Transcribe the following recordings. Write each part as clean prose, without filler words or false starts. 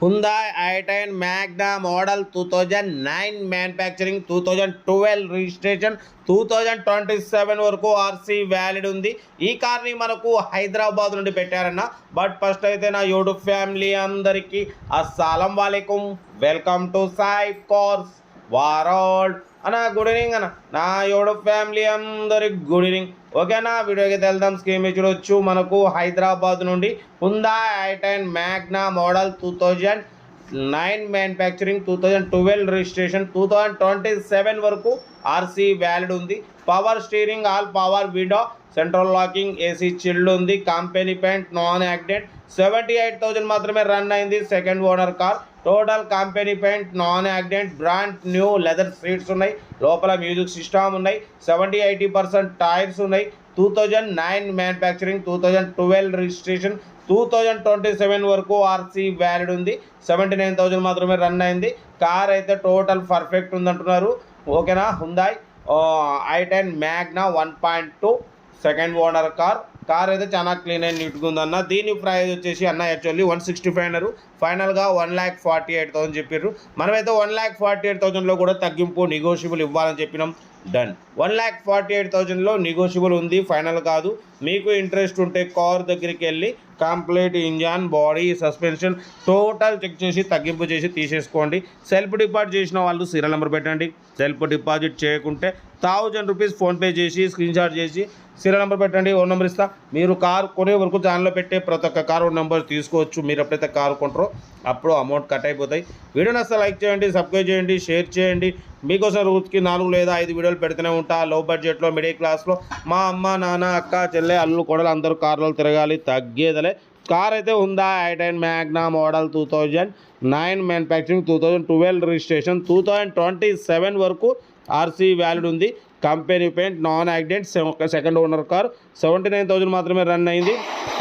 Hyundai i10 Magna model 2009 manufacturing 2012 registration 2027 వరకు RC valid ఉంది. ఈ కార్ని మనకు హైదరాబాద్ నుండి పెట్టారన్న. బట్ ఫస్ట్ అయితే నా యూట్యూబ్ ఫ్యామిలీ అందరికీ అస్సలం వాలేకుం, welcome to Sai cars world అన్న. గుడ్ ఈవినింగ్ అన్న, నా యూట్యూబ్ ఫ్యామిలీ అందరికి గుడ్ ఈవినింగ్. ఓకేనా, వీడియోకి వెళ్దాం. స్క్రీన్ మీద చూడొచ్చు, మనకు హైదరాబాద్ నుండి Hyundai i10 Magna model 2009 manufacturing 2012 registration 2027 వరకు ఆర్సీ వ్యాలిడ్ ఉంది. Power steering, all power window, central locking, AC chilled ఉంది. కంపెనీ పెయింట్, నాన్ యాక్సిడెంట్, 78,000 మాత్రమే రన్ అయింది. Second owner car. Total company paint, non accident, brand new leather seats ఉన్నాయి. లోపల music system ఉన్నాయి. 70-80% tyres ఉన్నాయి. 2009 manufacturing 2012 registration 2027 వరకు RC valid ఉంది. 79,000 మాత్రమే రన్ అయింది. కార్ అయితే టోటల్ పర్ఫెక్ట్ ఉందంటున్నారు. ఓకేనా, Hyundai i10 Magna 1.2 second owner car అయితే చాలా క్లీన్ అండ్ నీట్గా ఉందన్న. దీని ప్రైస్ వచ్చేసి అన్న యాక్చువల్లీ 165 అన్నారు. ఫైనల్గా 1,48,000 చెప్పారు. మనమైతే 1,48,000లో కూడా తగ్గింపు నెగోషియబుల్ ఇవ్వాలని చెప్పినాం. డన్. 1,48,000లో నెగోషియబుల్ ఉంది, ఫైనల్ కాదు. మీకు ఇంట్రెస్ట్ ఉంటే కార్ దగ్గరికి వెళ్ళి complete engine, body, suspension total check చేసి తగ్గింపు చేసి తీసేసుకోండి. సెల్ఫ్ డిపాజిట్ చేసిన వాళ్ళు సీరియల్ నెంబర్ పెట్టండి. సెల్ఫ్ డిపాజిట్ చేయకుంటే 1000 రూపీస్ ఫోన్పే చేసి స్క్రీన్ షాట్ చేసి సీరియల్ నెంబర్ పెట్టండి. ఓ నెంబర్ ఇస్తా. మీరు కార్ కొనే వరకు ఛానల్లో పెట్టే ప్రతి ఒక్క కార్ నెంబర్ తీసుకోవచ్చు. మీరు ఎప్పుడైతే కార్ కొంటారో అప్పుడు అమౌంట్ కట్ అయిపోతాయి. వీడియోని అసలు లైక్ చేయండి, సబ్స్క్రైబ్ చేయండి, షేర్ చేయండి. మీకోసం రోజుకి 4 లేదా 5 వీడియోలు పెడుతూనే ఉంటా. లో బడ్జెట్లో, మిడిల్ క్లాస్లో మా అమ్మ, నాన్న, అక్క, చెల్లె, అల్లు, కొడలు అందరూ కార్లలో తిరగాలి, తగ్గేదలే. కార్ అయితే ఉందా i10 Magna model 2009 manufacturing 2012 registration 2027 వరకు ఆర్సీ వ్యాలిడ్ ఉంది. Company paint, non accident, second owner car. 79,000 మాత్రమే రన్ అయింది.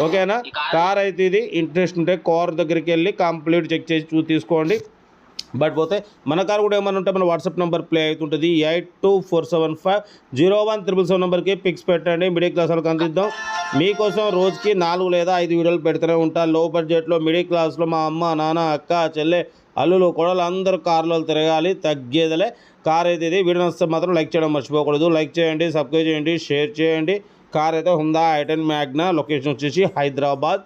ఓకేనా, కార్ అయితే ఇది. ఇంట్రెస్ట్ ఉంటే కార్ దగ్గరికి వెళ్ళి కంప్లీట్ చెక్ చేసి తీసుకోండి. బట్ పోతే మన కార్ కూడా ఏమన్నా ఉంటే మన వాట్సాప్ నెంబర్ ప్లే అవుతుంటుంది. 8247501777 నెంబర్కి పిక్స్ పెట్టండి. మిడిల్ క్లాస్ వాళ్ళకి అందిద్దాం. మీకోసం రోజుకి 4 లేదా 5 వీడియోలు పెడుతూనే ఉంటా. లో బడ్జెట్లో, మిడిల్ క్లాస్లో మా అమ్మ, నాన్న, అక్క, చెల్లె, అల్లులు, కొడలు అందరూ కార్లో తిరగాలి, తగ్గేదలే. కార్ అయితే ఇది. వీడియో నచ్చితే మాత్రం లైక్ చేయడం మర్చిపోకూడదు. లైక్ చేయండి, సబ్స్క్రైబ్ చేయండి, షేర్ చేయండి. కార్ అయితే Hyundai i10 Magna. లొకేషన్ వచ్చేసి హైదరాబాద్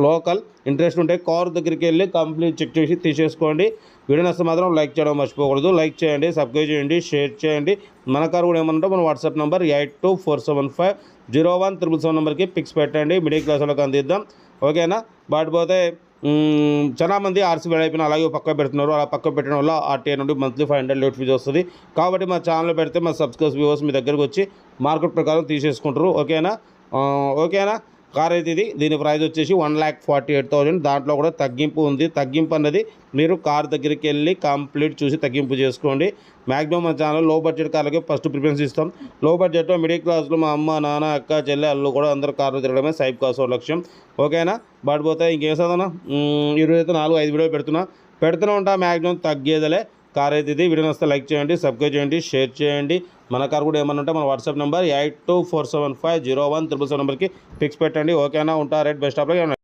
లోకల్. ఇంట్రెస్ట్ ఉంటే కార్ దగ్గరికి వెళ్ళి కంప్లీట్ చెక్ చేసి తీసేసుకోండి. వీడియో నచ్చితే మాత్రం లైక్ చేయడం మర్చిపోకూడదు. లైక్ చేయండి, సబ్స్క్రైబ్ చేయండి, షేర్ చేయండి. మన కార్ కూడా ఏమన్నా మన వాట్సాప్ నెంబర్ 8247501777 నెంబర్కి పిక్స్ పెట్టండి. మిడిల్ క్లాస్ వాళ్ళకి అందిద్దాం. ఓకేనా, బట్ పోతే చాలామంది ఆర్సీ అయిపోయినా అలాగే పక్క పెడుతున్నారు. అలా పక్క పెట్టడం వల్ల ఆర్టీఐ నుండి మంత్లీ 500 లేట్ ఫీజు వస్తుంది. కాబట్టి మా ఛానల్లో పెడితే మా సబ్స్క్రైబ్ వ్యూవర్స్ మీ దగ్గరకు వచ్చి మార్కెట్ ప్రకారం తీసేసుకుంటారు. ఓకేనా. కార్ అయితే ఇది. దీని ప్రైస్ వచ్చేసి 1,48,000. దాంట్లో కూడా తగ్గింపు ఉంది. తగ్గింపు అన్నది మీరు కార్ దగ్గరికి వెళ్ళి కంప్లీట్ చూసి తగ్గింపు చేసుకోండి. మ్యాక్సిమం మన ఛానల్ లో బడ్జెట్ కార్లకి ఫస్ట్ ప్రిఫరెన్స్ ఇస్తాం. లో బడ్జెట్లో, మిడిల్ క్లాస్లో మా అమ్మ, నాన్న, అక్క, చెల్లె, అల్లు కూడా అందరూ కార్లు తిరగడమే సైబ్ కాస్ లక్ష్యం. ఓకేనా, బట్ పోతే ఇంకేం చదవనా, ఈరోజు అయితే 4-5 వీడియోలు పెడుతూనే ఉంటా. మ్యాక్సిమం తగ్గేదలే. కార్ అయితే ఇది. వీడియో వస్తే లైక్ చేయండి, సబ్స్క్రైబ్ చేయండి, షేర్ చేయండి. మన కార్ కూడా ఏమన్నా ఉంటే మన వాట్సాప్ నెంబర్ 8247501777 నెంబర్కి పిక్స్ పెట్టండి. ఓకేనా, ఉంటా. Right, best of luck.